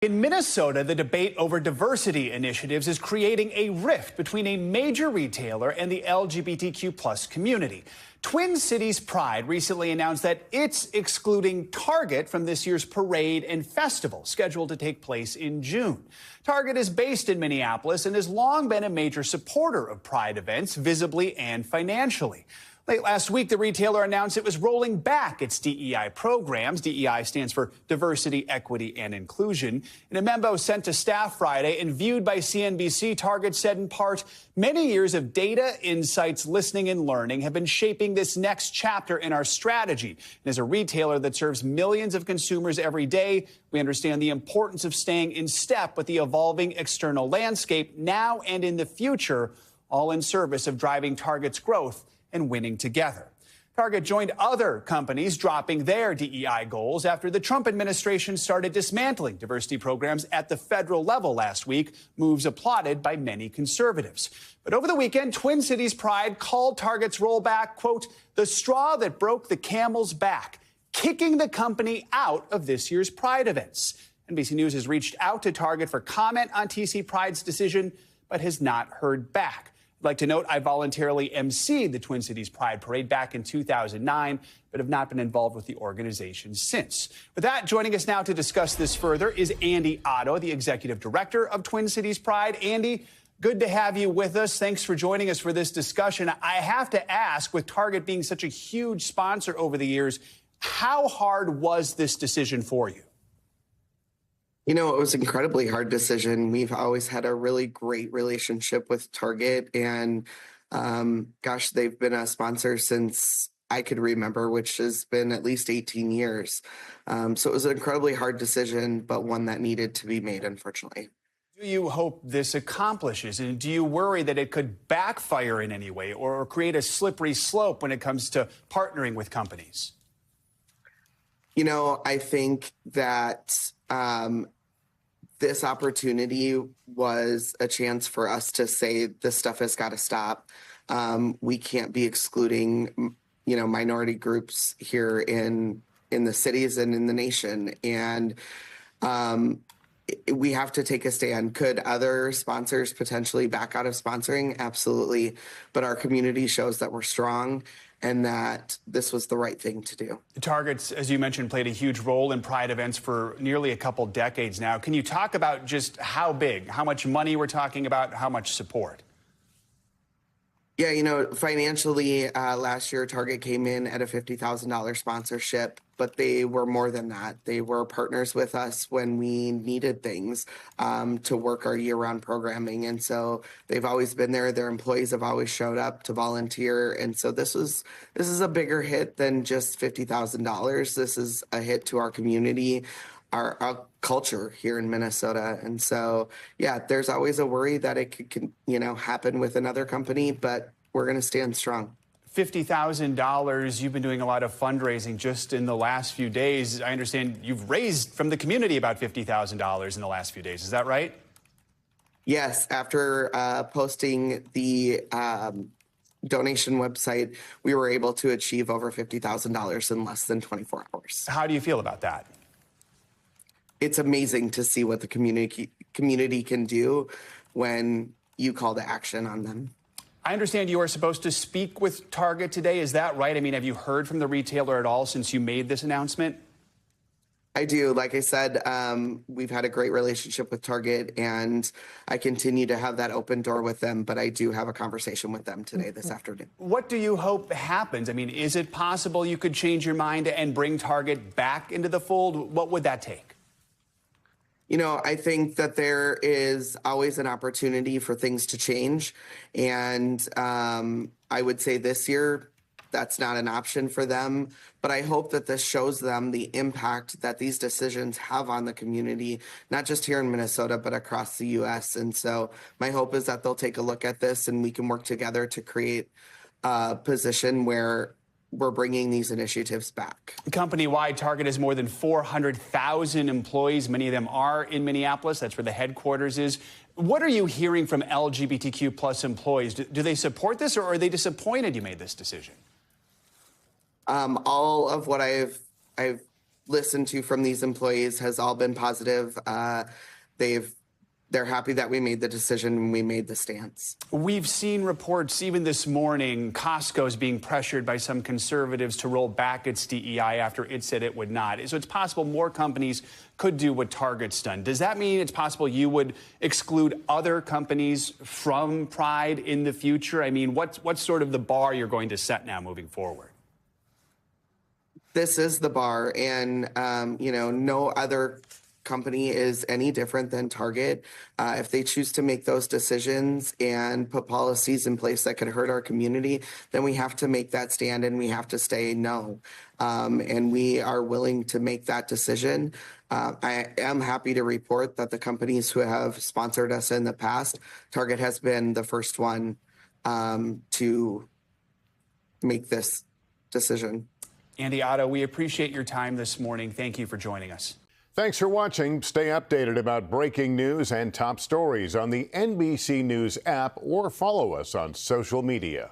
In Minnesota, the debate over diversity initiatives is creating a rift between a major retailer and the LGBTQ+ community. Twin Cities Pride recently announced that it's excluding Target from this year's parade and festival, scheduled to take place in June. Target is based in Minneapolis and has long been a major supporter of Pride events, visibly and financially. Late last week, the retailer announced it was rolling back its DEI programs. DEI stands for Diversity, Equity, and Inclusion. In a memo sent to staff Friday and viewed by CNBC, Target said in part, many years of data, insights, listening, and learning have been shaping this next chapter in our strategy. And as a retailer that serves millions of consumers every day, we understand the importance of staying in step with the evolving external landscape now and in the future, all in service of driving Target's growth and winning together. Target joined other companies dropping their DEI goals after the Trump administration started dismantling diversity programs at the federal level last week, moves applauded by many conservatives. But over the weekend, Twin Cities Pride called Target's rollback, quote, the straw that broke the camel's back, kicking the company out of this year's Pride events. NBC News has reached out to Target for comment on TC Pride's decision, but has not heard back. I'd like to note I voluntarily emceed the Twin Cities Pride Parade back in 2009, but have not been involved with the organization since. With that, joining us now to discuss this further is Andy Otto, the executive director of Twin Cities Pride. Andy, good to have you with us. Thanks for joining us for this discussion. I have to ask, with Target being such a huge sponsor over the years, how hard was this decision for you? You know, it was an incredibly hard decision. We've always had a really great relationship with Target, and gosh, they've been a sponsor since I could remember, which has been at least 18 years. So it was an incredibly hard decision, but one that needed to be made, unfortunately. Do you hope this accomplishes, and do you worry that it could backfire in any way or create a slippery slope when it comes to partnering with companies? You know, I think that this opportunity was a chance for us to say this stuff has got to stop. We can't be excluding, minority groups here in the cities and in the nation. And we have to take a stand. Could other sponsors potentially back out of sponsoring? Absolutely. But our community shows that we're strong and that this was the right thing to do. Target's, as you mentioned, played a huge role in Pride events for nearly a couple decades now. Can you talk about just how big, how much money we're talking about, how much support? Yeah, financially, last year, Target came in at a $50,000 sponsorship, but they were more than that. They were partners with us when we needed things to work our year-round programming. And so they've always been there. Their employees have always showed up to volunteer. And so this is a bigger hit than just $50,000. This is a hit to our community, our culture here in Minnesota. And so, yeah, there's always a worry that it could, happen with another company, but we're going to stand strong. $50,000, you've been doing a lot of fundraising just in the last few days. I understand you've raised from the community about $50,000 in the last few days. Is that right? Yes. After posting the donation website, we were able to achieve over $50,000 in less than 24 hours. How do you feel about that? It's amazing to see what the community can do when you call to action on them. I understand you are supposed to speak with Target today. Is that right? I mean, have you heard from the retailer at all since you made this announcement? I do. Like I said, we've had a great relationship with Target, and I continue to have that open door with them, but I do have a conversation with them today, this afternoon. What do you hope happens? I mean, is it possible you could change your mind and bring Target back into the fold? What would that take? I think that there is always an opportunity for things to change. And I would say this year, that's not an option for them. But I hope that this shows them the impact that these decisions have on the community, not just here in Minnesota, but across the U.S. And so my hope is that they'll take a look at this and we can work together to create a position where we're bringing these initiatives back. Company-wide, Target has more than 400,000 employees. Many of them are in Minneapolis. That's where the headquarters is. What are you hearing from LGBTQ plus employees? Do they support this, or are they disappointed you made this decision? All of what I've listened to from these employees has all been positive. They're happy that we made the decision and we made the stance. We've seen reports even this morning, Costco's being pressured by some conservatives to roll back its DEI after it said it would not. So it's possible more companies could do what Target's done. Does that mean it's possible you would exclude other companies from Pride in the future? I mean, what's sort of the bar you're going to set now moving forward? This is the bar, and no other company is any different than Target. If they choose to make those decisions and put policies in place that could hurt our community, then we have to make that stand and we have to say no. And we are willing to make that decision. I am happy to report that the companies who have sponsored us in the past, Target has been the first one to make this decision. Andy Otto, we appreciate your time this morning. Thank you for joining us. Thanks for watching. Stay updated about breaking news and top stories on the NBC News app or follow us on social media.